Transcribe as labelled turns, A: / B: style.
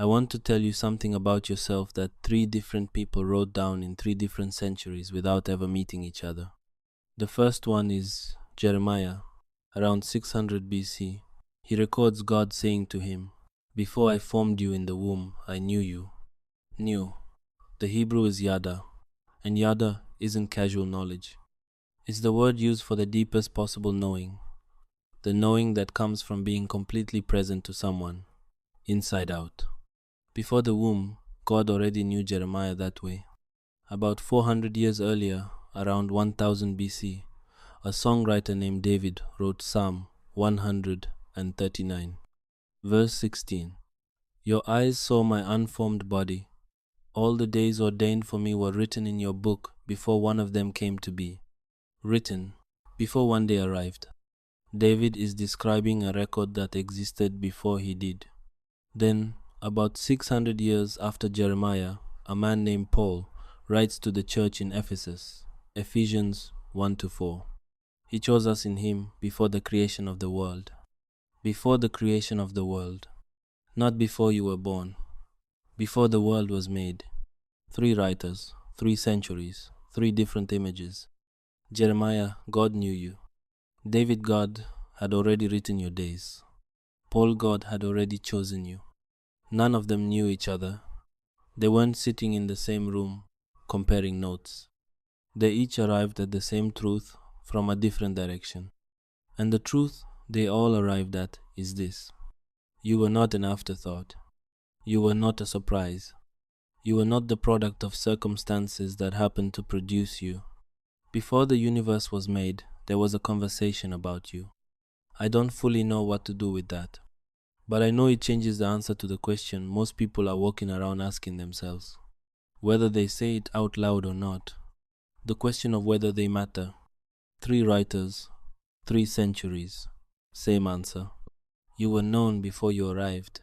A: I want to tell you something about yourself that three different people wrote down in three different centuries without ever meeting each other. The first one is Jeremiah, around 600 BC. He records God saying to him, "Before I formed you in the womb, I knew you." Knew. The Hebrew is yada, and yada isn't casual knowledge. It's the word used for the deepest possible knowing, the knowing that comes from being completely present to someone, inside out. Before the womb, God already knew Jeremiah that way. About 400 years earlier, around 1000 BC, a songwriter named David wrote Psalm 139, verse 16. Your eyes saw my unformed body. All the days ordained for me were written in your book before one of them came to be. Written, before one day arrived. David is describing a record that existed before he did. Then, about 600 years after Jeremiah, a man named Paul writes to the church in Ephesus, Ephesians 1-4. He chose us in him before the creation of the world. Before the creation of the world. Not before you were born. Before the world was made. 3 writers, 3 centuries, 3 different images. Jeremiah, God knew you. David, God had already written your days. Paul, God had already chosen you. None of them knew each other. They weren't sitting in the same room, comparing notes. They each arrived at the same truth from a different direction. And the truth they all arrived at is this. You were not an afterthought. You were not a surprise. You were not the product of circumstances that happened to produce you. Before the universe was made, there was a conversation about you. I don't fully know what to do with that. But I know it changes the answer to the question most people are walking around asking themselves. Whether they say it out loud or not. The question of whether they matter. 3 writers, 3 centuries. Same answer. You were known before you arrived.